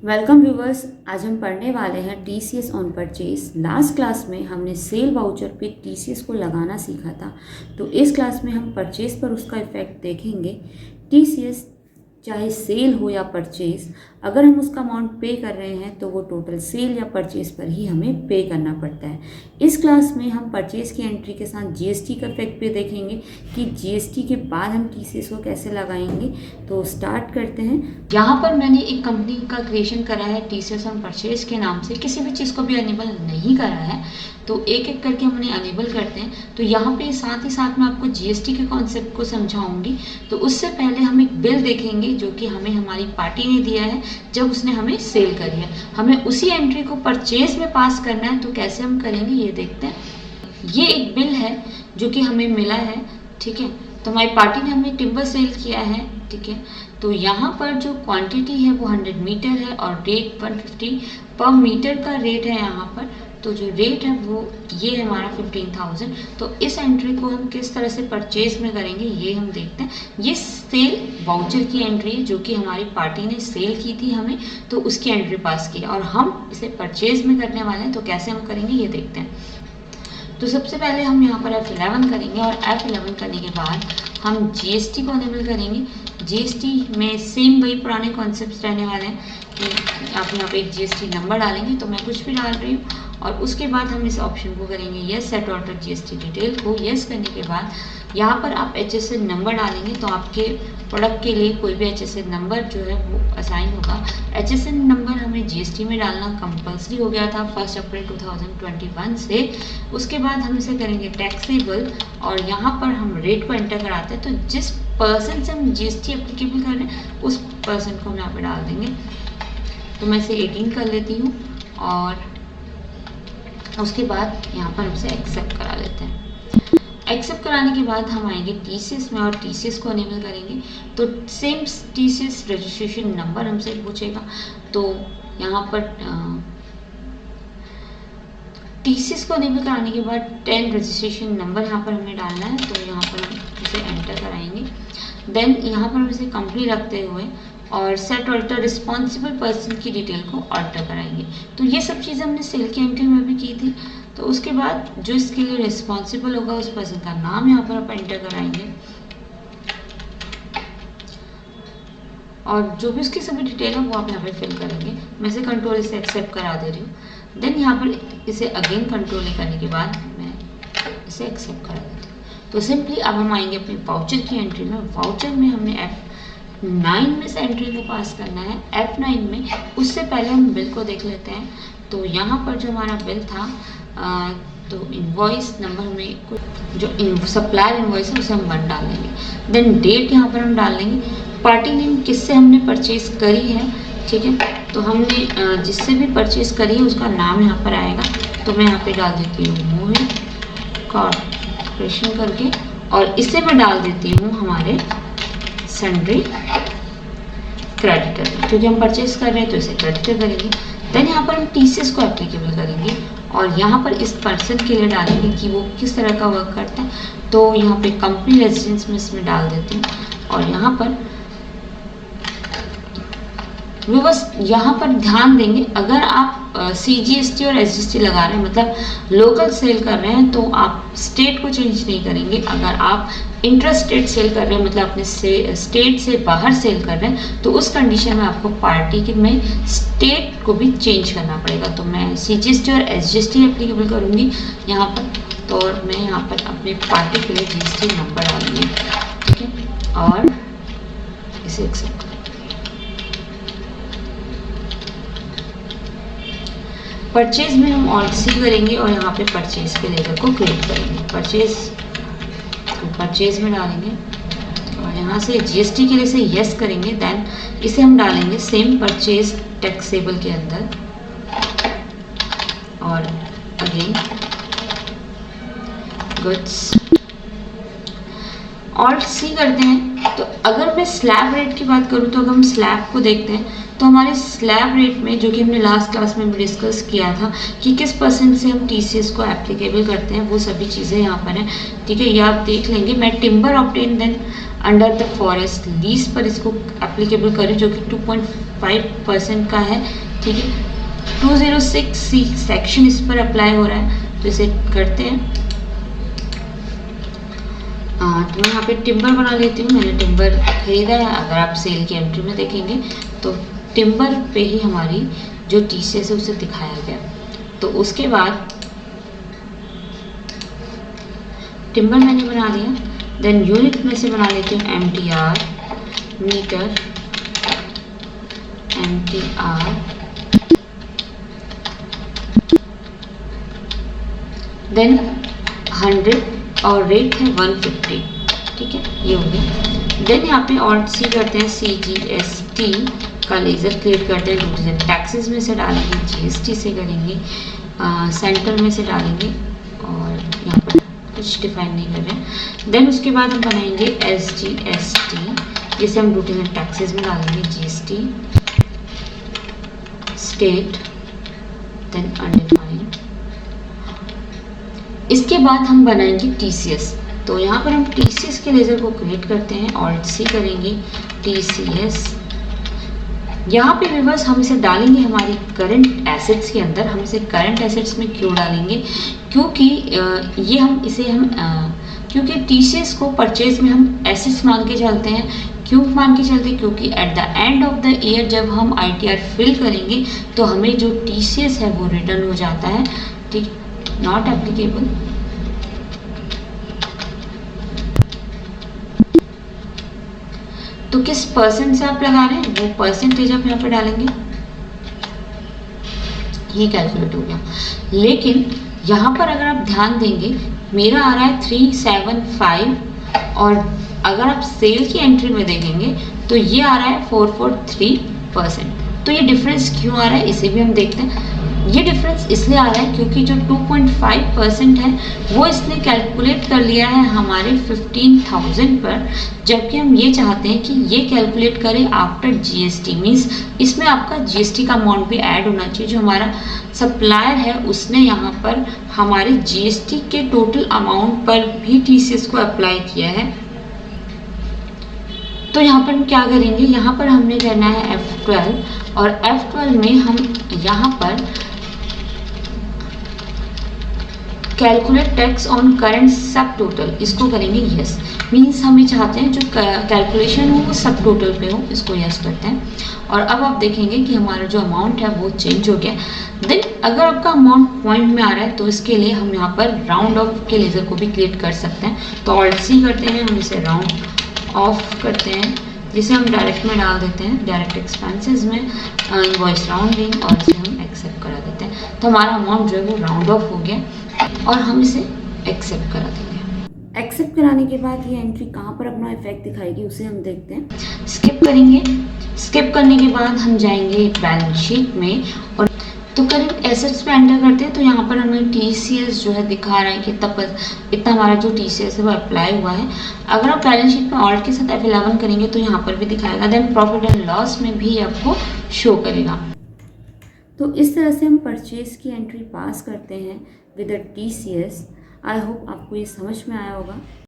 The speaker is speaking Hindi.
वेलकम व्यूवर्स, आज हम पढ़ने वाले हैं TCS on purchase. Last class में हमने सेल वाउचर पे टीसीएस को लगाना सीखा था, तो इस क्लास में हम परचेज पर उसका इफेक्ट देखेंगे। टीसीएस चाहे सेल हो या परचेज, अगर हम उसका अमाउंट पे कर रहे हैं तो वो टोटल सेल या परचेज पर ही हमें पे करना पड़ता है। इस क्लास में हम परचेज की एंट्री के साथ जीएसटी का इफेक्ट भी देखेंगे कि जीएसटी के बाद हम टीसीएस को कैसे लगाएंगे। तो स्टार्ट करते हैं। यहाँ पर मैंने एक कंपनी का क्रिएशन करा है टीसीएस ऑन परचेज के नाम से। किसी भी चीज़ को भी अनेबल नहीं करा है तो एक एक करके हम उन्हें अनेबल करते हैं। तो यहाँ पे साथ ही साथ मैं आपको जीएसटी के कॉन्सेप्ट को समझाऊंगी। तो उससे पहले हम एक बिल देखेंगे जो कि हमें हमारी पार्टी ने दिया है जब उसने हमें सेल करी है। हमें उसी एंट्री को परचेज में पास करना है, तो कैसे हम करेंगे ये देखते हैं। ये एक बिल है जो कि हमें मिला है, ठीक है। तो हमारी पार्टी ने हमें टिम्बर सेल किया है, ठीक है। तो यहाँ पर जो क्वांटिटी है वो 100 मीटर है और रेट 150 पर मीटर का रेट है यहाँ पर। तो जो रेट है वो ये है हमारा 15,000। तो इस एंट्री को हम किस तरह से परचेज में करेंगे ये हम देखते हैं। ये सेल वाउचर की एंट्री है जो कि हमारी पार्टी ने सेल की थी हमें, तो उसकी एंट्री पास की और हम इसे परचेज में करने वाले हैं। तो कैसे हम करेंगे ये देखते हैं। तो सबसे पहले हम यहाँ पर F11 करेंगे और F11 करने के बाद हम जीएसटी को अनेबल करेंगे। जीएसटी में सेम वही पुराने कॉन्सेप्ट्स रहने वाले हैं कि आप यहाँ पे एक जीएसटी नंबर डालेंगे, तो मैं कुछ भी डाल रही हूँ। और उसके बाद हम इस ऑप्शन को करेंगे yes, set order GST detail को यस करने के बाद यहाँ पर आप HSN नंबर डालेंगे। तो आपके प्रोडक्ट के लिए कोई भी HSN नंबर जो है वो असाइन होगा। HSN नंबर हमें जीएसटी में डालना कंपल्सरी हो गया था 1 अप्रैल 2021 से। उसके बाद हम इसे करेंगे टैक्सेबल और यहाँ पर हम रेट को एंटर कराते हैं। तो जिस पर्सन से हम जीएसटी एप्लीकेबल कर रहे हैं उस पर्सन को हम यहाँ पे डाल देंगे। तो मैं इसे 18 कर लेती हूँ और उसके बाद यहाँ पर हम इसे एक्सेप्ट करा लेते हैं। एक्सेप्ट कराने के बाद हम आएंगे टीसीएस में और टीसीएस को अनेबल करेंगे। तो सेम टीसीएस रजिस्ट्रेशन नंबर हमसे पूछेगा। तो यहाँ पर टीसीएस को अनेबल कराने के बाद 10 रजिस्ट्रेशन नंबर यहाँ पर हमें डालना है। तो यहाँ पर हम इसे एंटर कराएंगे। देन यहाँ पर हम इसे कंपनी रखते हुए और सेट ऑल्टर रिस्पॉन्सिबल पर्सन की डिटेल को ऑल्टर कराएंगे। तो ये सब चीज़ें हमने सेल की एंट्री में भी की थी। तो उसके बाद जो इसके लिए रिस्पॉन्सिबल होगा उस पर्सन का नाम यहाँ पर आप एंटर कराएंगे और जो भी उसकी सभी डिटेल है वो आप यहाँ पे फिल करेंगे। मैं इसे कंट्रोल इसे एक्सेप्ट करा दे रही हूँ। देन यहाँ पर इसे अगेन कंट्रोल करने के बाद मैं इसे एक्सेप्ट करा देती हूँ। तो सिंपली अब हम आएंगे अपने वाउचर की एंट्री में। वाउचर में हमने F9 में से एंट्री को पास करना है। F9 में उससे पहले हम बिल को देख लेते हैं। तो यहाँ पर जो हमारा बिल था तो इनवॉइस नंबर हमें कुछ जो सप्लायर इनवॉइस है उसे हम 1 डाल देंगे। देन डेट यहाँ पर हम डाल लेंगे। पार्टी नेम किससे हमने परचेज करी है, ठीक है। तो हमने जिससे भी परचेज करी है उसका नाम यहाँ पर आएगा। तो मैं यहाँ पे डाल देती हूँ मोहित कॉर्पोरेशन करके और इसे मैं डाल देती हूँ हमारे सन्ड्री क्रेडिटर, क्योंकि हम परचेज कर रहे हैं तो इसे क्रेडिटर करेंगे। देन यहाँ पर हम टीसीएस को एप्लीकेबल करेंगे और यहाँ पर इस पर्सन के लिए डालेंगे कि वो किस तरह का वर्क करता है। तो यहाँ पे कंपनी रेजिडेंस में इसमें डाल देती हूँ और यहाँ पर वो बस यहाँ पर ध्यान देंगे, अगर आप CGST और SGST लगा रहे हैं मतलब लोकल सेल कर रहे हैं तो आप स्टेट को चेंज नहीं करेंगे। अगर आप इंटर स्टेट सेल कर रहे हैं मतलब अपने स्टेट से बाहर सेल कर रहे हैं तो उस कंडीशन में आपको पार्टी के में स्टेट को भी चेंज करना पड़ेगा। तो मैं CGST और SGST एप्लीकेबल करूँगी यहाँ पर। तो मैं यहाँ पर अपने पार्टी के लिए GST नंबर डालूंगी, ठीक है, और इसे एक्सेप्ट। परचेज में हम ऑल्ट करेंगे और यहाँ पे परचेज के लेवल को क्रिएट करेंगे। परचेज में डालेंगे और यहाँ से जीएसटी के लिए से यस करेंगे। देन इसे हम डालेंगे सेम परचेज टैक्सेबल के अंदर और अगेन गुड्स ऑल्ट सी करते हैं। तो अगर मैं स्लैब रेट की बात करूँ तो अगर हम स्लैब को देखते हैं तो हमारे स्लैब रेट में जो कि हमने लास्ट क्लास में भी डिस्कस किया था कि किस परसेंट से हम टीसीएस को एप्लीकेबल करते हैं, वो सभी चीज़ें यहाँ पर हैं, ठीक है, ये आप देख लेंगे। मैं timber obtain than under the forest lease पर इसको एप्लीकेबल करें, जो कि 2.5% का है, ठीक है। 206C सेक्शन इस पर अप्लाई हो रहा है, तो इसे करते हैं। तो मैं यहाँ पे टिम्बर बना लेती हूँ। मैंने टिम्बर खरीदा है। अगर आप सेल की एंट्री में देखेंगे तो टिम्बर पे ही हमारी जो TCS है उसे दिखाया गया। तो उसके बाद टिम्बर मैंने बना लिया। देन यूनिट में से बना लेती हूँ MTR, मीटर, MTR, देन 100 और रेट है 150, ठीक है, ये हो गया। देन यहाँ पे Alt+C करते हैं, CGST का लेज़र क्रिएट करते हैं। ड्यूटीज एंड टैक्सेस में से डालेंगे, GST से करेंगे, सेंटर में से डालेंगे, और यहाँ पर कुछ डिफाइन नहीं कर रहे हैं। देन उसके बाद हम बनाएंगे SGST, जिसे हम ड्यूटीज एंड टैक्सेस में डालेंगे, GST, स्टेट, देन अनडिफाइंड। इसके बाद हम बनाएंगे TCS। तो यहाँ पर हम TCS के लेज़र को क्रिएट करते हैं, Alt+C करेंगे, TCS। यहाँ पे व्यूअर्स हम इसे डालेंगे हमारी करंट एसेट्स के अंदर। हम इसे करंट एसेट्स में क्यों डालेंगे? क्योंकि ये हम इसे क्योंकि TCS को परचेज में हम एसेट्स मान के चलते हैं। क्यों मान के चलते हैं? क्योंकि at the end of the year जब हम ITR फिल करेंगे तो हमें जो TCS है वो रिटर्न हो जाता है, ठीक, नॉट एप्लीकेबल। तो किस परसेंट से आप लगा रहे हैं वो परसेंटेज आप यहाँ पे डालेंगे, ये कैलकुलेट हो गया। लेकिन यहाँ पर अगर आप ध्यान देंगे, मेरा आ रहा है 375, और अगर आप सेल की एंट्री में देखेंगे तो ये आ रहा है 443%। तो ये डिफरेंस क्यों आ रहा है इसे भी हम देखते हैं। ये डिफरेंस इसलिए आ रहा है क्योंकि जो 2.5% है वो इसने कैलकुलेट कर लिया है हमारे 15,000 पर, जबकि हम ये चाहते हैं कि ये कैलकुलेट करें आफ्टर GST। मीन्स इसमें आपका GST का अमाउंट भी ऐड होना चाहिए। जो हमारा सप्लायर है उसने यहाँ पर हमारे GST के टोटल अमाउंट पर भी TCS को अप्लाई किया है। तो यहाँ पर हम क्या करेंगे, यहाँ पर हमने करना है F12, और F12 में हम यहाँ पर कैलकुलेट टैक्स ऑन करंट सब टोटल, इसको करेंगे यस। मीन्स हम ये चाहते हैं जो कैलकुलेशन हो वो सब टोटल पे हो, इसको यस करते हैं। और अब आप देखेंगे कि हमारा जो अमाउंट है वो चेंज हो गया। देन अगर आपका अमाउंट पॉइंट में आ रहा है तो इसके लिए हम यहाँ पर राउंड ऑफ के लेज़र को भी क्रिएट कर सकते हैं। तो Alt+C करते हैं, हम इसे राउंड ऑफ करते हैं, जिसे हम डायरेक्ट में डाल देते हैं, डायरेक्ट एक्सपेंसेस में, इनवॉइस राउंडिंग, और इसे हम एक्सेप्ट करा देते हैं। तो हमारा अमाउंट जो है वो राउंड ऑफ हो गया और हम इसे एक्सेप्ट करा देंगे। एक्सेप्ट कराने के बाद ये एंट्री कहाँ पर अपना इफेक्ट दिखाएगी उसे हम देखते हैं। स्किप करेंगे। स्किप करने के बाद हम जाएंगे बैलेंस शीट में, और तो करंट एसेट्स पे एंटर करते हैं। तो यहाँ पर हमें TCS जो है दिखा रहा है कि इतना हमारा जो TCS है वो अप्लाई हुआ है। अगर आप बैलेंस शीट में ऑल्ट के साथ F11 करेंगे तो यहाँ पर भी दिखाएगा। देन प्रॉफिट एंड लॉस में भी आपको शो करेगा। तो इस तरह से हम परचेज की एंट्री पास करते हैं with the TCS। I hope आपको ये समझ में आया होगा।